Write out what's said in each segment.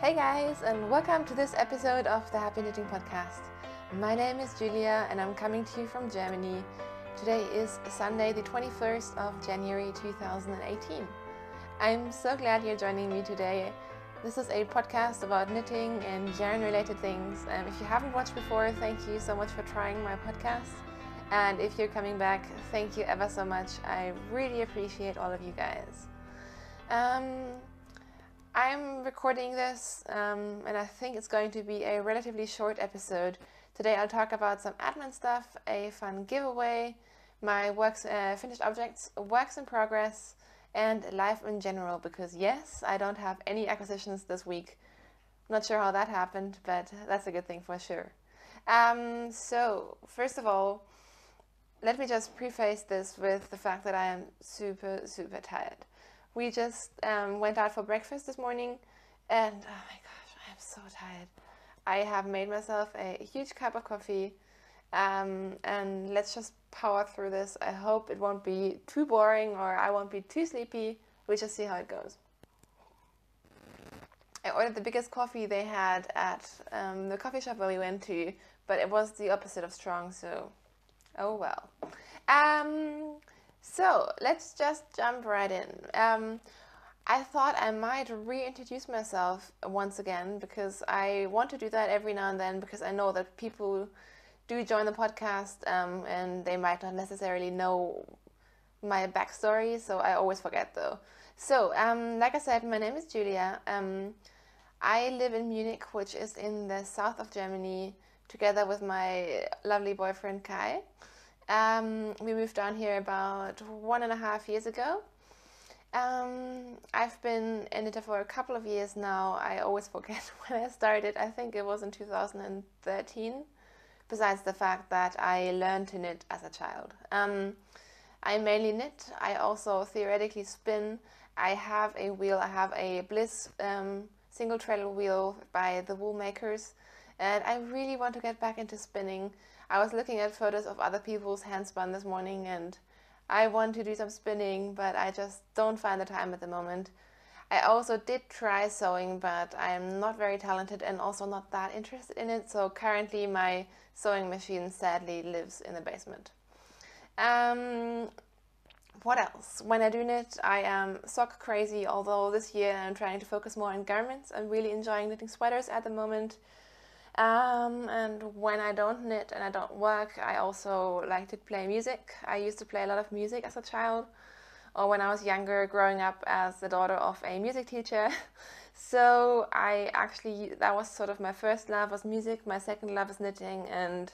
Hey guys, and welcome to this episode of the Happy Knitting Podcast. My name is Julia and I'm coming to you from Germany. Today is Sunday, the 21st of January 2018. I'm so glad you're joining me today. This is a podcast about knitting and yarn-related things. If you haven't watched before, thank you so much for trying my podcast. And if you're coming back, thank you ever so much. I really appreciate all of you guys. I'm recording this and I think it's going to be a relatively short episode. Today I'll talk about some admin stuff, a fun giveaway, my finished objects, works in progress, and life in general, because yes, I don't have any acquisitions this week. Not sure how that happened, but that's a good thing for sure. So first of all, let me just preface this with the fact that I am super tired. We just went out for breakfast this morning and oh my gosh, I am so tired. I have made myself a huge cup of coffee and let's just power through this. I hope it won't be too boring or I won't be too sleepy. We'll just see how it goes. I ordered the biggest coffee they had at the coffee shop where we went to, but it was the opposite of strong, so oh well. So let's just jump right in. I thought I might reintroduce myself once again because I want to do that every now and then because I know that people do join the podcast and they might not necessarily know my backstory, so I always forget though. So, like I said, my name is Julia. I live in Munich, which is in the south of Germany, together with my lovely boyfriend Kai. We moved down here about 1.5 years ago. I've been in it for a couple of years now. I always forget when I started. I think it was in 2013. Besides the fact that I learned to knit as a child. I mainly knit. I also theoretically spin. I have a wheel. I have a Bliss single treadle wheel by the Wool Makers. And I really want to get back into spinning. I was looking at photos of other people's hand spun this morning and I want to do some spinning, but I just don't find the time at the moment. I also did try sewing, but I am not very talented and also not that interested in it. So currently my sewing machine sadly lives in the basement. What else? When I do knit, I am sock crazy, although this year I'm trying to focus more on garments. I'm really enjoying knitting sweaters at the moment. And when I don't knit and I don't work, I also like to play music. I used to play a lot of music as a child, or when I was younger, growing up as the daughter of a music teacher. So that was sort of my first love was music, my second love is knitting, and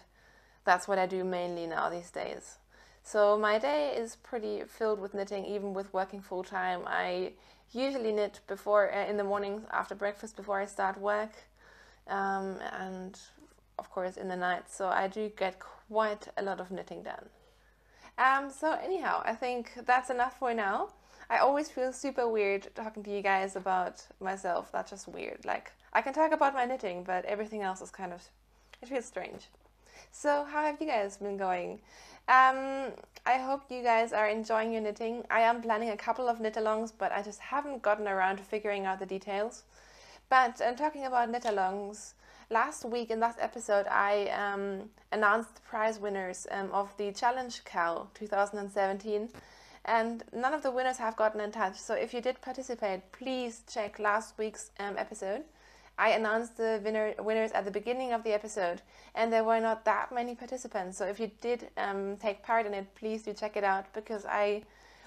that's what I do mainly now these days. So my day is pretty filled with knitting, even with working full time. I usually knit before in the mornings after breakfast before I start work. And of course in the night, so I do get quite a lot of knitting done. So anyhow, I think that's enough for now. I always feel super weird talking to you guys about myself. That's just weird. Like, I can talk about my knitting, but everything else is it feels strange. So how have you guys been going? I hope you guys are enjoying your knitting. I am planning a couple of knit-alongs, but I just haven't gotten around to figuring out the details. But talking about knit-alongs, last week in last episode I announced the prize winners of the Challenge Cal 2017, and none of the winners have gotten in touch. So if you did participate, please check last week's episode. I announced the winners at the beginning of the episode, and there were not that many participants. So if you did take part in it, please do check it out, because I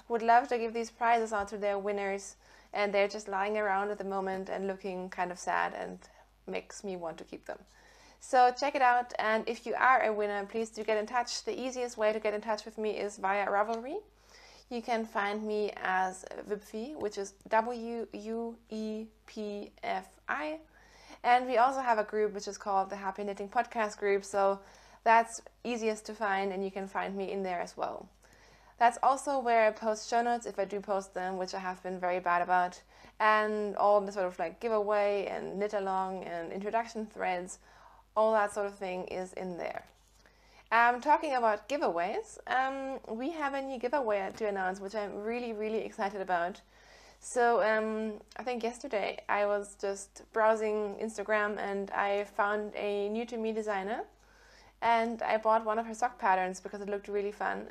would love to give these prizes out to their winners. And they're just lying around at the moment and looking kind of sad and makes me want to keep them. So check it out, and if you are a winner, please do get in touch. The easiest way to get in touch with me is via Ravelry. You can find me as Wupfi, which is Wuepfi. And we also have a group which is called the Happy Knitting Podcast Group, so that's easiest to find and you can find me in there as well. That's also where I post show notes, if I do post them, which I have been very bad about, and all the sort of like giveaway and knit along and introduction threads, all that sort of thing is in there. Talking about giveaways, we have a new giveaway to announce, which I'm really excited about. So I think yesterday I was just browsing Instagram and I found a new to me designer, and I bought one of her sock patterns because it looked really fun.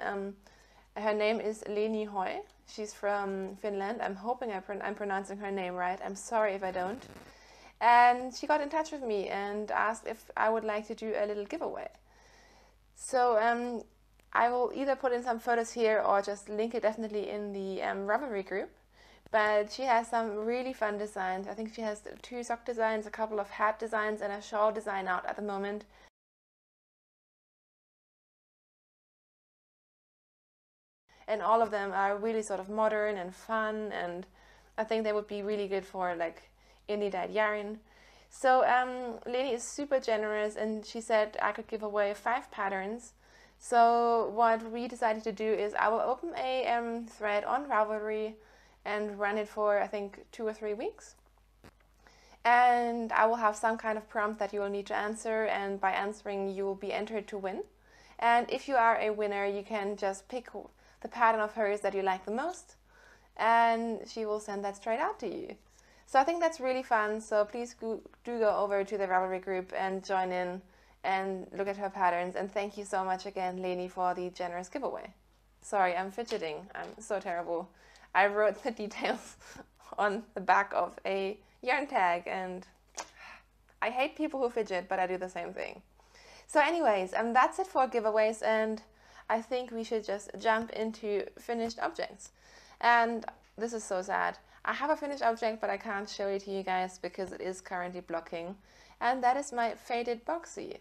Her name is Leni Hoy. She's from Finland. I'm hoping I'm pronouncing her name right. I'm sorry if I don't. And she got in touch with me and asked if I would like to do a little giveaway. So I will either put in some photos here or just link it definitely in the Ravelry group. But she has some really fun designs. I think she has 2 sock designs, a couple of hat designs, and a shawl design out at the moment. And all of them are really sort of modern and fun, and I think they would be really good for like indie dyed yarn. So Leni is super generous, and she said I could give away 5 patterns. So what we decided to do is I will open a thread on Ravelry and run it for I think 2 or 3 weeks. And I will have some kind of prompt that you will need to answer, and by answering you will be entered to win. And if you are a winner, you can just pick the pattern of hers that you like the most, and she will send that straight out to you. So I think that's really fun. So please do go over to the Ravelry group and join in and look at her patterns. And thank you so much again, Leni, for the generous giveaway. Sorry, I'm fidgeting. I'm so terrible. I wrote the details on the back of a yarn tag, and I hate people who fidget, but I do the same thing. So anyways, that's it for giveaways, and I think we should just jump into finished objects. And this is so sad. I have a finished object, but I can't show it to you guys because it is currently blocking. And that is my faded boxy.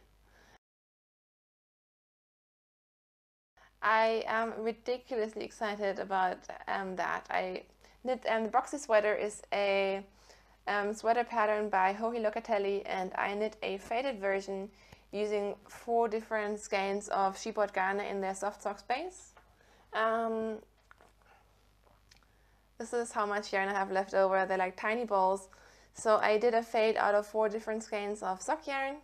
I am ridiculously excited about that. I knit the boxy sweater is a sweater pattern by Joji Locatelli, and I knit a faded version using 4 different skeins of Sheepwood Garner in their soft socks base. This is how much yarn I have left over. They're like tiny balls. So I did a fade out of 4 different skeins of sock yarn.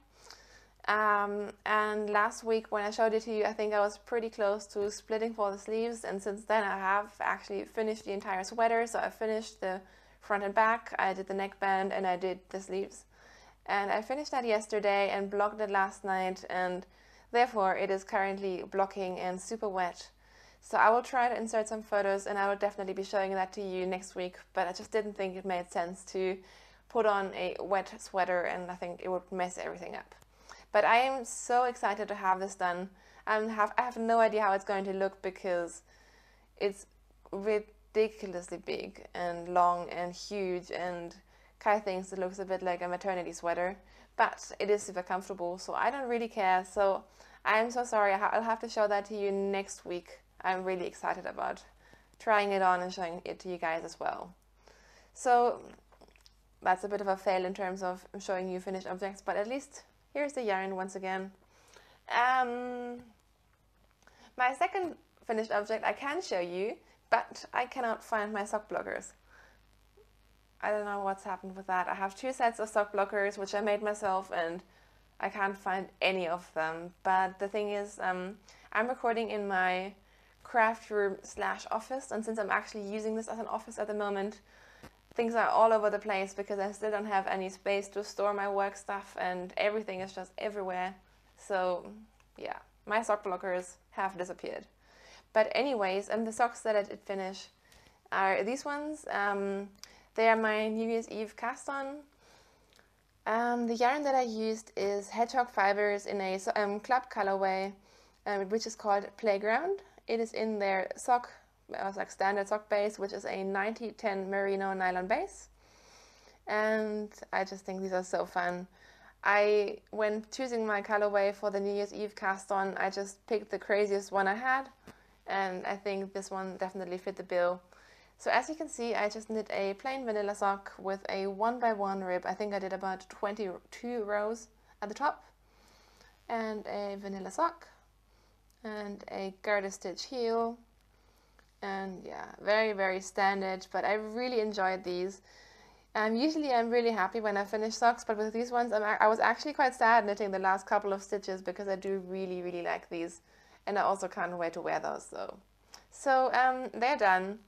And last week when I showed it to you, I think I was pretty close to splitting for the sleeves, and since then I have actually finished the entire sweater. So I finished the front and back, I did the neckband, and I did the sleeves. And I finished that yesterday and blocked it last night, and therefore it is currently blocking and super wet. So I will try to insert some photos, and I will definitely be showing that to you next week, but I just didn't think it made sense to put on a wet sweater, and I think it would mess everything up. But I am so excited to have this done. I have no idea how it's going to look because it's ridiculously big and long and huge, and Kai thinks it looks a bit like a maternity sweater, but it is super comfortable, so I don't really care. So I'm so sorry, I'll have to show that to you next week. I'm really excited about trying it on and showing it to you guys as well. So that's a bit of a fail in terms of showing you finished objects, but at least here's the yarn once again. My second finished object I can show you, but I cannot find my sock blockers. I don't know what's happened with that. I have 2 sets of sock blockers which I made myself, and I can't find any of them. But the thing is, I'm recording in my craft room / office, and since I'm actually using this as an office at the moment, things are all over the place because I still don't have any space to store my work stuff, and everything is just everywhere. So yeah, my sock blockers have disappeared. But anyways, the socks that I did finish are these ones. They are my New Year's Eve cast on. The yarn that I used is Hedgehog Fibers in a club colorway, which is called Playground. It is in their sock, like standard sock base, which is a 90-10 merino nylon base. And I just think these are so fun. When choosing my colorway for the New Year's Eve cast on, I just picked the craziest one I had, and I think this one definitely fit the bill. So as you can see, I just knit a plain vanilla sock with a 1x1 rib. I think I did about 22 rows at the top, and a vanilla sock, and a garter stitch heel, and yeah, very, very standard, but I really enjoyed these. Usually I'm really happy when I finish socks, but with these ones I was actually quite sad knitting the last couple of stitches because I do really, really like these, and I also can't wait to wear those though. So they're done.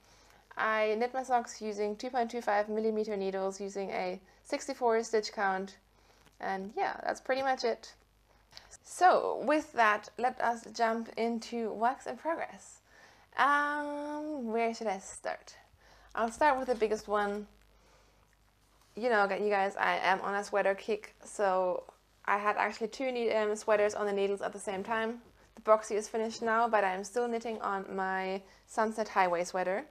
I knit my socks using 2.25 millimeter needles using a 64 stitch count, and yeah, that's pretty much it. So with that, let us jump into works in progress. Where should I start? I'll start with the biggest one. You know, you guys, I am on a sweater kick, so I had actually two sweaters on the needles at the same time. The boxy is finished now, but I'm still knitting on my Sunset Highway sweater,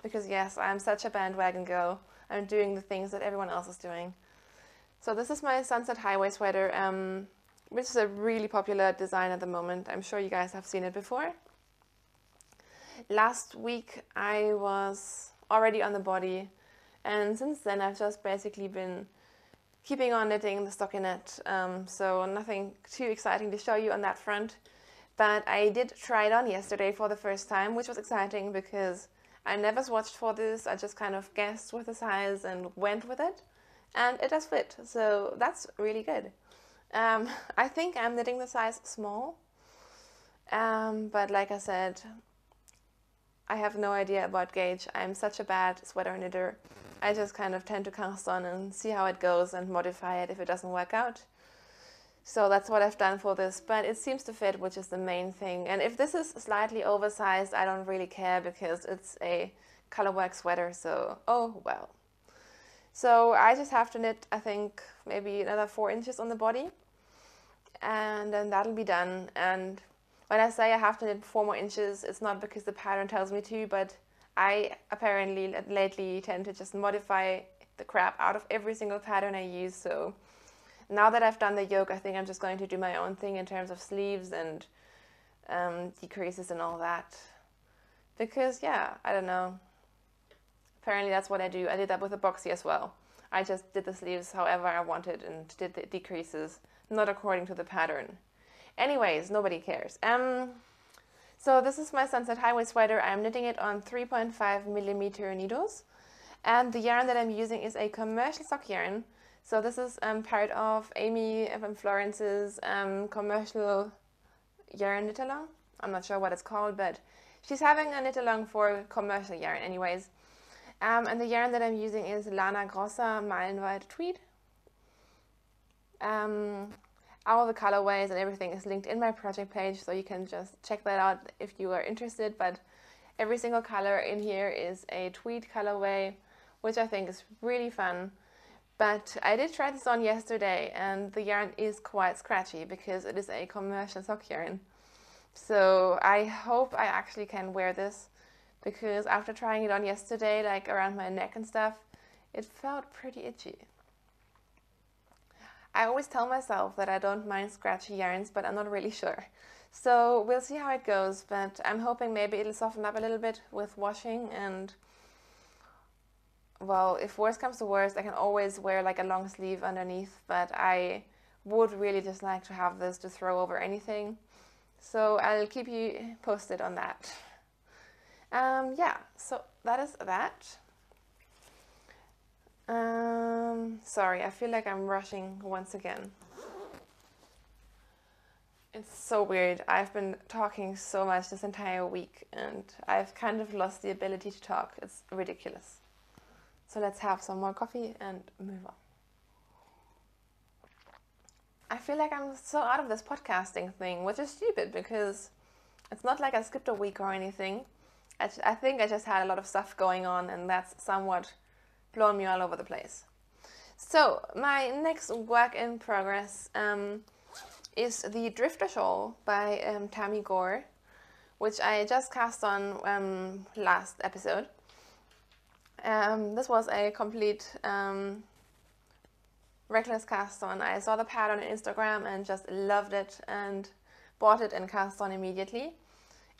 because yes, I'm such a bandwagon girl. I'm doing the things that everyone else is doing. So this is my Sunset Highway sweater, which is a really popular design at the moment. I'm sure you guys have seen it before. Last week I was already on the body, and since then I've just basically been keeping on knitting the stockinette, so nothing too exciting to show you on that front. But I did try it on yesterday for the first time, which was exciting because I never swatched for this. I just kind of guessed with the size and went with it, and it does fit, so that's really good. I think I'm knitting the size small, but like I said, I have no idea about gauge. I'm such a bad sweater knitter. I just kind of tend to cast on and see how it goes and modify it if it doesn't work out. So that's what I've done for this, but it seems to fit, which is the main thing. And if this is slightly oversized, I don't really care because it's a colorwork sweater, so oh well. So I just have to knit, I think, maybe another 4 inches on the body, and then that'll be done. And when I say I have to knit 4 more inches, it's not because the pattern tells me to, but I apparently lately tend to just modify the crap out of every single pattern I use. So now that I've done the yoke, I think I'm just going to do my own thing in terms of sleeves and decreases and all that. Because yeah, I don't know. Apparently that's what I do. I did that with the boxy as well. I just did the sleeves however I wanted and did the decreases, not according to the pattern. Anyways, nobody cares. So this is my Sunset Highway sweater. I'm knitting it on 3.5 millimeter needles, and the yarn that I'm using is a commercial sock yarn. So this is part of Amy Florence's commercial yarn knit along. I'm not sure what it's called, but she's having a knit along for commercial yarn anyways. And the yarn that I'm using is Lana Grossa Meilenweit Tweed. All the colorways and everything is linked in my project page, so you can just check that out if you are interested. But every single color in here is a tweed colorway, which I think is really fun. But I did try this on yesterday, and the yarn is quite scratchy because it is a commercial sock yarn. So I hope I actually can wear this, because after trying it on yesterday, like around my neck and stuff, it felt pretty itchy. I always tell myself that I don't mind scratchy yarns, but I'm not really sure. So we'll see how it goes, but I'm hoping maybe it'll soften up a little bit with washing, and well, if worst comes to worst, I can always wear like a long sleeve underneath, but I would really just like to have this to throw over anything. So I'll keep you posted on that. Yeah, so that is that. Sorry, I feel like I'm rushing once again. It's so weird. I've been talking so much this entire week, and I've kind of lost the ability to talk. It's ridiculous. So let's have some more coffee and move on. I feel like I'm so out of this podcasting thing, which is stupid because it's not like I skipped a week or anything. I think I just had a lot of stuff going on, and that's somewhat blown me all over the place. So my next work in progress is the Drifter Shawl by Tammy Gore, which I just cast on last episode. This was a complete reckless cast on. I saw the pattern on Instagram and just loved it and bought it and cast on immediately.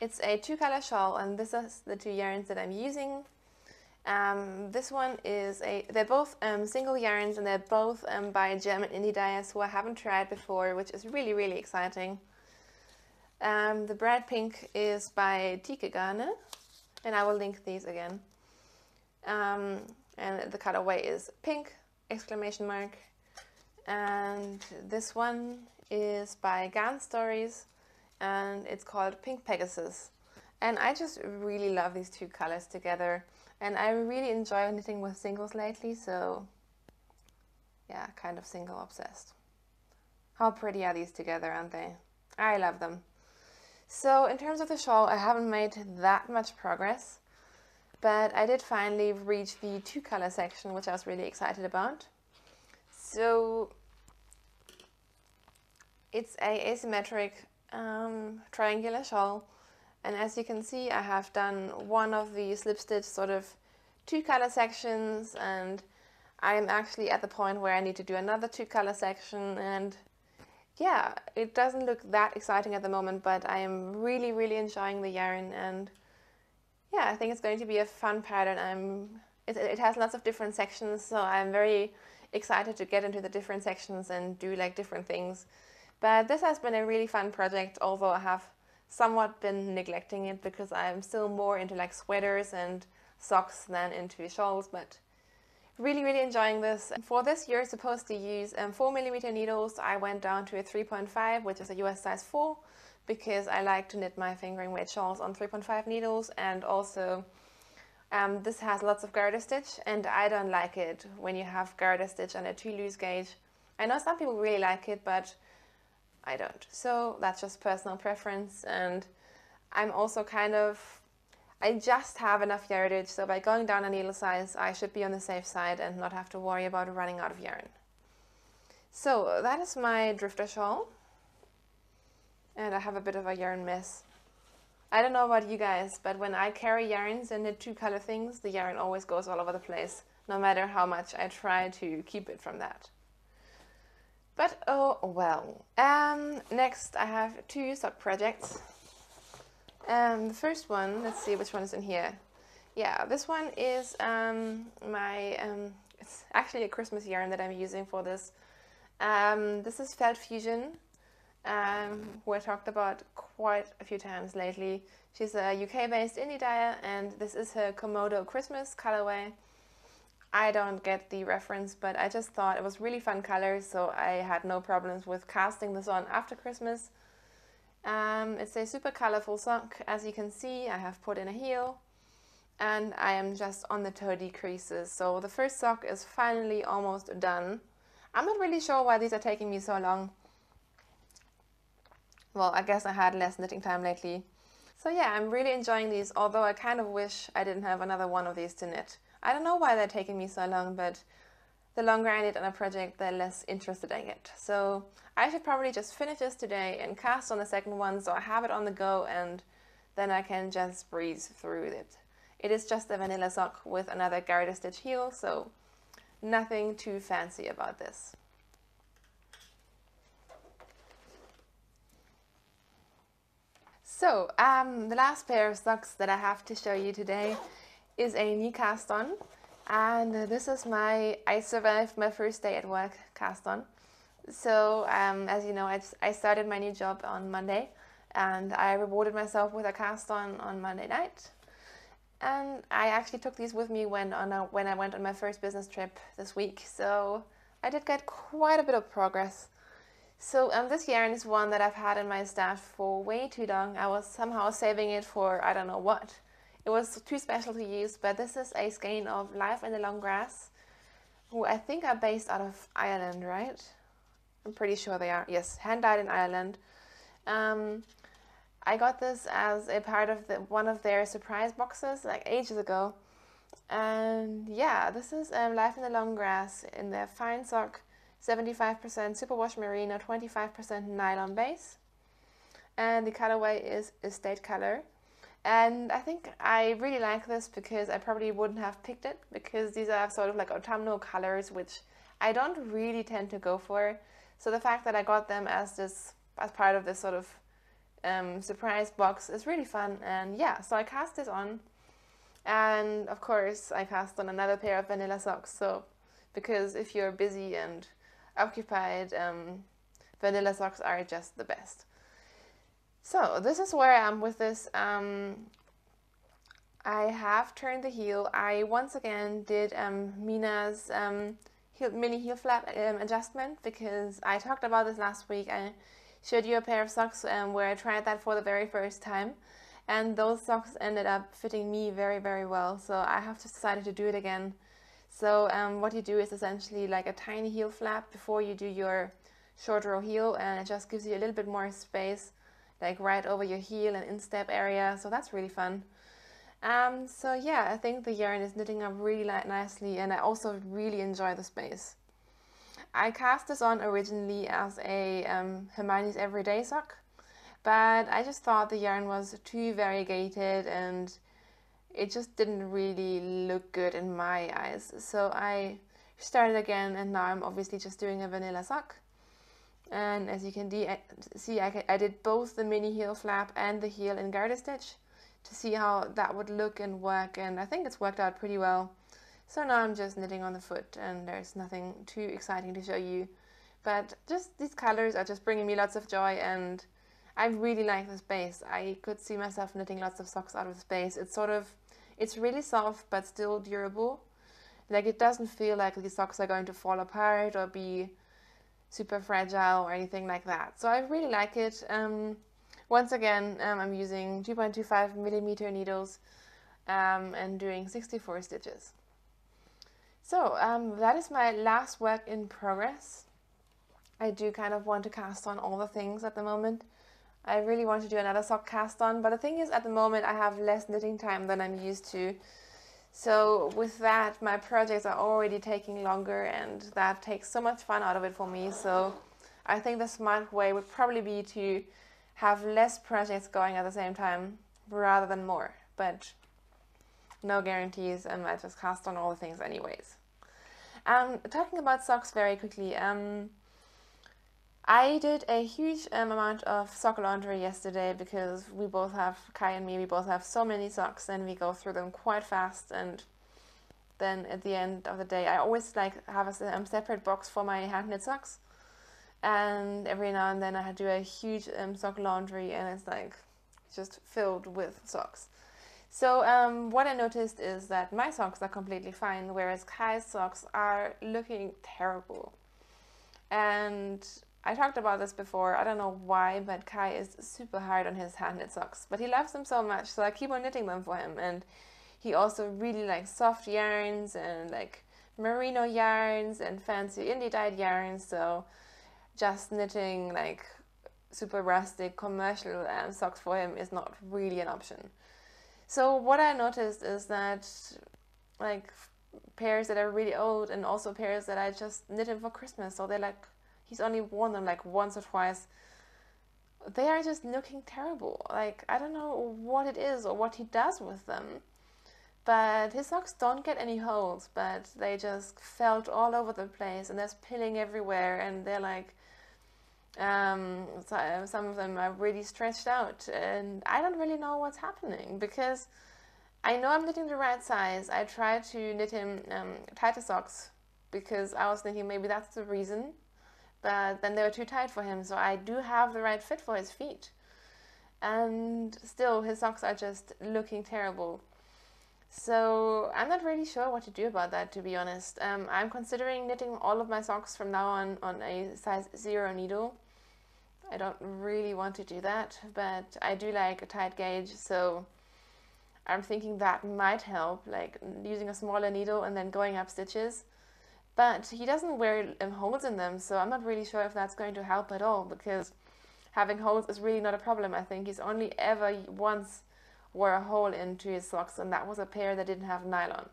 It's a 2-color shawl, and this is the 2 yarns that I'm using. This one is they're both single yarns, and they're both by German indie dyers who I haven't tried before, which is really, really exciting. The bright pink is by Tike Garne, and I will link these again. And the colorway is pink, exclamation mark. And this one is by Garn Stories, and it's called Pink Pegasus. And I just really love these 2 colors together. And I really enjoy knitting with singles lately, so yeah, kind of single obsessed. How pretty are these together, aren't they? I love them. So in terms of the shawl, I haven't made that much progress, but I did finally reach the 2-color section, which I was really excited about. So it's a asymmetric triangular shawl, and as you can see, I have done one of the slip stitch sort of 2-color sections, and I'm actually at the point where I need to do another 2-color section. And yeah, it doesn't look that exciting at the moment, but I am really enjoying the yarn, and yeah, I think it's going to be a fun pattern. It has lots of different sections, so I'm very excited to get into the different sections and do like different things. But this has been a really fun project, although I have somewhat been neglecting it because I'm still more into like sweaters and socks than into shawls, but really enjoying this. For this, you're supposed to use 4mm needles. I went down to a 3.5, which is a US size 4, because I like to knit my fingering weight shawls on 3.5 needles, and also this has lots of garter stitch, and I don't like it when you have garter stitch on a too loose gauge. I know some people really like it, but I don't. So that's just personal preference, and I'm also I just have enough yardage, so by going down a needle size, I should be on the safe side and not have to worry about running out of yarn. So that is my drifter shawl, and I have a bit of a yarn mess. I don't know about you guys, but when I carry yarns and knit 2-color things, the yarn always goes all over the place, no matter how much I try to keep it from that. But oh well. Next I have 2 sock projects. The first one, let's see which one is in here. Yeah, this one is it's actually a Christmas yarn that I'm using for this. This is Felt Fusion, who I talked about quite a few times lately. She's a UK-based indie dyer, and this is her Komodo Christmas colorway. I don't get the reference, but I just thought it was really fun colors, so I had no problems with casting this on after Christmas. It's a super colorful sock. As you can see, I have put in a heel, and I am just on the toe decreases. So the first sock is finally almost done. I'm not really sure why these are taking me so long. Well, I guess I had less knitting time lately. So yeah, I'm really enjoying these, although I kind of wish I didn't have another one of these to knit. I don't know why they're taking me so long, but the longer I knit on a project, the less interested I get. So I should probably just finish this today and cast on the second one, so I have it on the go, and then I can just breeze through it. It is just a vanilla sock with another garter stitch heel, so nothing too fancy about this. So the last pair of socks that I have to show you today is a new cast on, and this is my I survived my first day at work cast on. So as you know, I started my new job on Monday, and I rewarded myself with a cast on Monday night. And I actually took these with me when I went on my first business trip this week, so I did get quite a bit of progress. So this yarn is one that I've had in my stash for way too long. I was somehow saving it for I don't know what. It was too special to use, but this is a skein of Life in the Long Grass, who I think are based out of Ireland, right? I'm pretty sure they are. Yes, hand-dyed in Ireland. I got this as a part of one of their surprise boxes like ages ago. And yeah, this is Life in the Long Grass in their fine sock, 75% superwash merino, 25% nylon base. And the colorway is Estate Color. And I think I really like this because I probably wouldn't have picked it, because these are sort of like autumnal colors, which I don't really tend to go for. So the fact that I got them as part of this sort of surprise box is really fun. And yeah, so I cast this on, and of course I cast on another pair of vanilla socks. So because if you're busy and occupied, vanilla socks are just the best. So this is where I am with this. I have turned the heel. I once again did Mina's mini heel flap adjustment, because I talked about this last week. I showed you a pair of socks where I tried that for the very first time, and those socks ended up fitting me very, very well. So I have just decided to do it again. So what you do is essentially like a tiny heel flap before you do your short row heel, and it just gives you a little bit more space, like right over your heel and instep area. So that's really fun. So yeah, I think the yarn is knitting up really nicely, and I also really enjoy the space. I cast this on originally as a Hermione's Everyday sock, but I just thought the yarn was too variegated and it just didn't really look good in my eyes. So I started again, and now I'm obviously just doing a vanilla sock. And as you can see, I did both the mini heel flap and the heel in garter stitch to see how that would look and work, and I think it's worked out pretty well. So now I'm just knitting on the foot, and there's nothing too exciting to show you. But just these colors are just bringing me lots of joy, and I really like the space. I could see myself knitting lots of socks out of space. It's really soft but still durable. Like, it doesn't feel like these socks are going to fall apart or be super fragile or anything like that. So I really like it. Once again, I'm using 2.25 millimeter needles and doing 64 stitches. So that is my last work in progress. I do kind of want to cast on all the things at the moment. I really want to do another sock cast on, but the thing is, at the moment I have less knitting time than I'm used to. So with that, my projects are already taking longer, and that takes so much fun out of it for me. So I think the smart way would probably be to have less projects going at the same time rather than more. But no guarantees, and I just cast on all the things anyways. Talking about socks very quickly, I did a huge amount of sock laundry yesterday because we both have, Kai and me, we both have so many socks and we go through them quite fast, and then at the end of the day I always like have a separate box for my hand knit socks, and every now and then I do a huge sock laundry, and it's like just filled with socks. So what I noticed is that my socks are completely fine, whereas Kai's socks are looking terrible. And I talked about this before, I don't know why, but Kai is super hard on his hand knit socks, but he loves them so much, so I keep on knitting them for him. And he also really likes soft yarns and like merino yarns and fancy indie dyed yarns, so just knitting like super rustic commercial socks for him is not really an option. So what I noticed is that like pairs that are really old, and also pairs that I just knit him for Christmas, so they're like, he's only worn them like once or twice, they are just looking terrible. Like, I don't know what it is or what he does with them, but his socks don't get any holes, but they just felt all over the place, and there's pilling everywhere, and they're like, some of them are really stretched out, and I don't really know what's happening, because I know I'm knitting the right size. I tried to knit him tighter socks because I was thinking maybe that's the reason, but then they were too tight for him, so I do have the right fit for his feet, and still his socks are just looking terrible. So I'm not really sure what to do about that, to be honest. I'm considering knitting all of my socks from now on a size 0 needle. I don't really want to do that, but I do like a tight gauge, so I'm thinking that might help, like using a smaller needle and then going up stitches. But he doesn't wear holes in them, so I'm not really sure if that's going to help at all, because having holes is really not a problem. I think he's only ever once wore a hole into his socks, and that was a pair that didn't have nylon.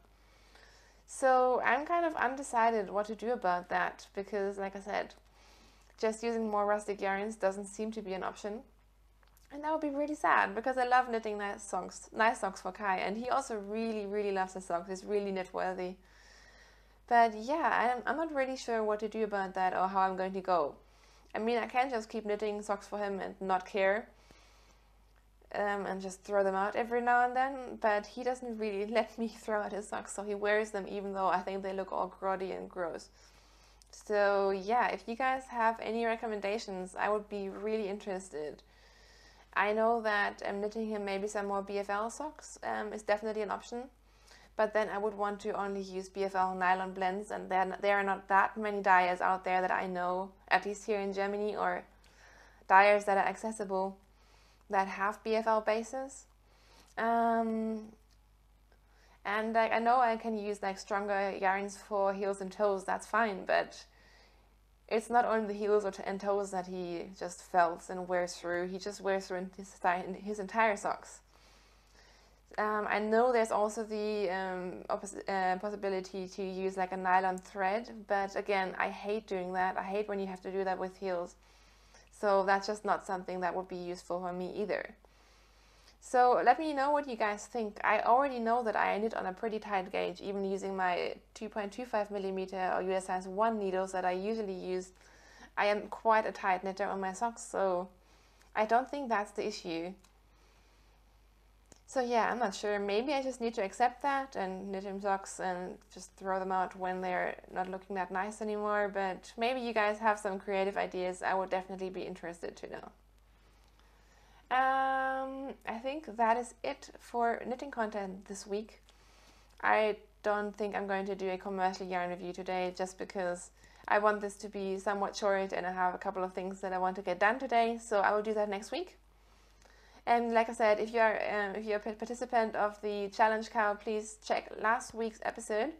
So I'm kind of undecided what to do about that, because like I said, just using more rustic yarns doesn't seem to be an option. And that would be really sad, because I love knitting nice socks for Kai, and he also really, really loves his socks. He's really knit worthy. But yeah, I'm not really sure what to do about that or how I'm going to go. I mean, I can't just keep knitting socks for him and not care, and just throw them out every now and then, but he doesn't really let me throw out his socks, so he wears them even though I think they look all grotty and gross. So yeah, if you guys have any recommendations, I would be really interested. I know that knitting him maybe some more BFL socks is definitely an option, but then I would want to only use BFL nylon blends, and then there are not that many dyers out there that I know, at least here in Germany, or dyers that are accessible that have BFL bases. And like I know I can use like stronger yarns for heels and toes, that's fine, but it's not only the heels and toes that he just felts and wears through. He just wears through his entire socks. I know there's also the possibility to use like a nylon thread, but again, I hate doing that. I hate when you have to do that with heels. So that's just not something that would be useful for me either. So let me know what you guys think. I already know that I knit on a pretty tight gauge, even using my 2.25mm or US size 1 needles that I usually use. I am quite a tight knitter on my socks, so I don't think that's the issue. So yeah, I'm not sure. Maybe I just need to accept that and knit him socks and just throw them out when they're not looking that nice anymore. But maybe you guys have some creative ideas. I would definitely be interested to know. I think that is it for knitting content this week. I don't think I'm going to do a commercial yarn review today just because I want this to be somewhat short and I have a couple of things that I want to get done today, so I will do that next week. And like I said, if you're a participant of the Challenge Cow, please check last week's episode.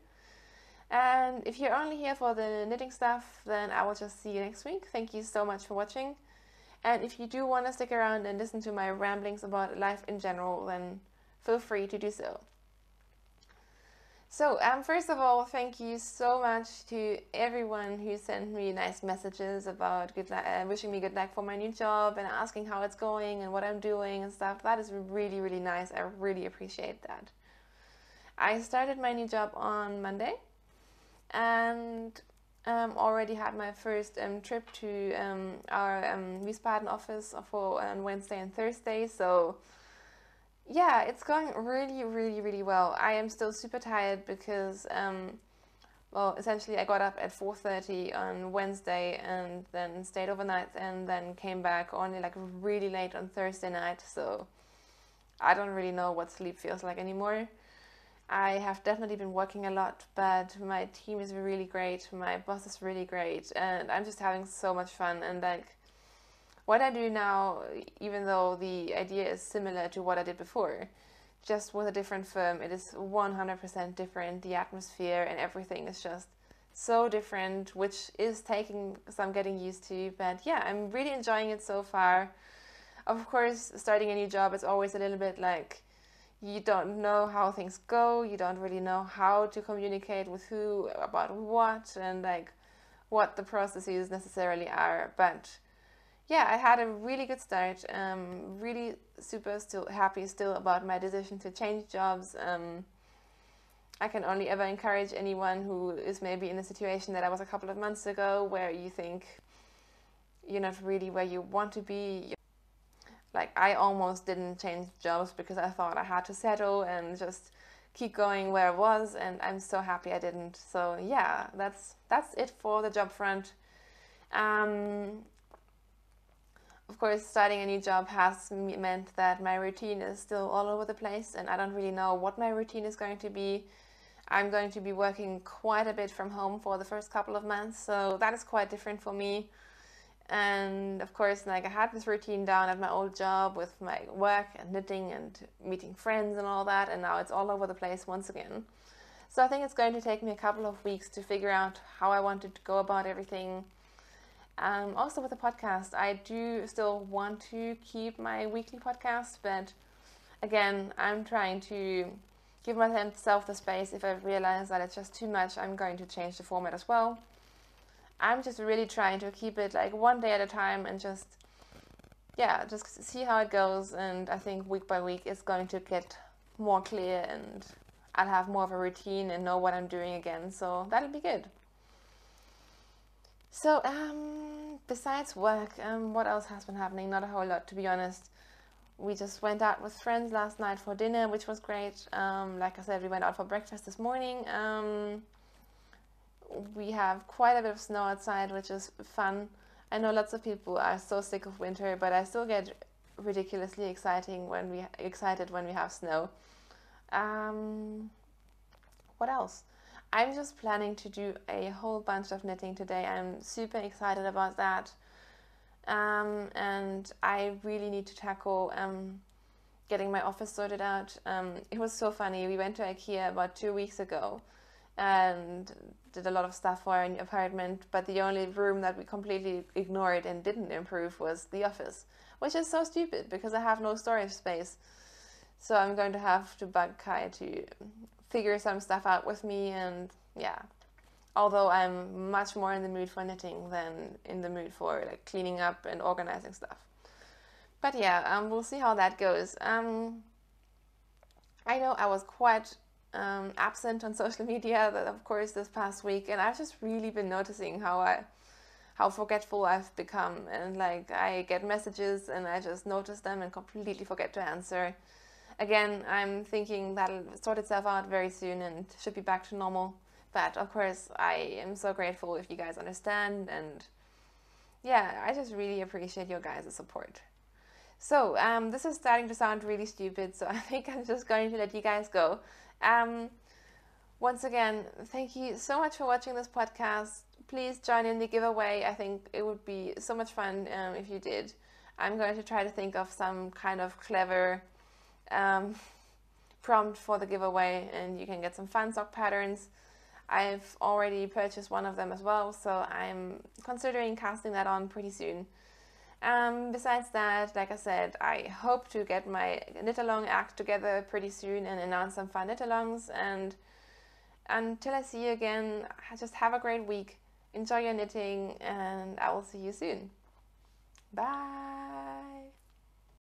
And if you're only here for the knitting stuff, then I will just see you next week. Thank you so much for watching. And if you do want to stick around and listen to my ramblings about life in general, then feel free to do so. So, first of all, thank you so much to everyone who sent me nice messages about wishing me good luck for my new job and asking how it's going and what I'm doing and stuff. That is really, really nice. I really appreciate that. I started my new job on Monday and already had my first trip to our Wiesbaden office for on Wednesday and Thursday. So yeah, it's going really, really, really well. I am still super tired because, well, essentially I got up at 4:30 on Wednesday and then stayed overnight and then came back only like really late on Thursday night. So I don't really know what sleep feels like anymore. I have definitely been working a lot, but my team is really great. My boss is really great, and I'm just having so much fun. And like, what I do now, even though the idea is similar to what I did before, just with a different firm, it is 100% different. The atmosphere and everything is just so different, which is taking some getting used to. But yeah, I'm really enjoying it so far. Of course, starting a new job is always a little bit like, you don't know how things go, you don't really know how to communicate with who about what and like what the processes necessarily are. But yeah, I had a really good start. Really super still happy still about my decision to change jobs. I can only ever encourage anyone who is maybe in a situation that I was a couple of months ago where you think you're not really where you want to be. Like, I almost didn't change jobs because I thought I had to settle and just keep going where I was, and I'm so happy I didn't. So yeah, that's it for the job front. Of course, starting a new job has meant that my routine is still all over the place, and I don't really know what my routine is going to be. I'm going to be working quite a bit from home for the first couple of months, so that is quite different for me. And of course, like I had this routine down at my old job with my work and knitting and meeting friends and all that, and now it's all over the place once again. So I think it's going to take me a couple of weeks to figure out how I wanted to go about everything. Also with the podcast, I do still want to keep my weekly podcast, but again, I'm trying to give myself the space. If I realize that it's just too much, I'm going to change the format as well. I'm just really trying to keep it like one day at a time and just see how it goes. And I think week by week it's going to get more clear and I'll have more of a routine and know what I'm doing again. So that'll be good. So besides work, what else has been happening? Not a whole lot, to be honest. We just went out with friends last night for dinner, which was great. Like I said, we went out for breakfast this morning. We have quite a bit of snow outside, which is fun. I know lots of people are so sick of winter, but I still get ridiculously excited when we have snow. What else? I'm just planning to do a whole bunch of knitting today. I'm super excited about that. And I really need to tackle getting my office sorted out. It was so funny. We went to IKEA about 2 weeks ago and did a lot of stuff for our new apartment, but the only room that we completely ignored and didn't improve was the office, which is so stupid because I have no storage space. So I'm going to have to bug Kai to figure some stuff out with me, and yeah. Although I'm much more in the mood for knitting than in the mood for like cleaning up and organizing stuff. But yeah, we'll see how that goes. I know I was quite absent on social media, of course, this past week, and I've just really been noticing how forgetful I've become, and like I get messages and I just notice them and completely forget to answer. Again, I'm thinking that'll sort itself out very soon and should be back to normal. But of course, I am so grateful if you guys understand, and yeah, I just really appreciate your guys' support. So, this is starting to sound really stupid, so I think I'm just going to let you guys go. Um, Once again, thank you so much for watching this podcast. Please join in the giveaway. I think it would be so much fun if you did. I'm going to try to think of some kind of clever prompt for the giveaway, and you can get some fun sock patterns. I've already purchased one of them as well, so I'm considering casting that on pretty soon. Besides that, like I said, I hope to get my knit-along act together pretty soon and announce some fun knit-alongs. And until I see you again, just have a great week. Enjoy your knitting, and I will see you soon. Bye!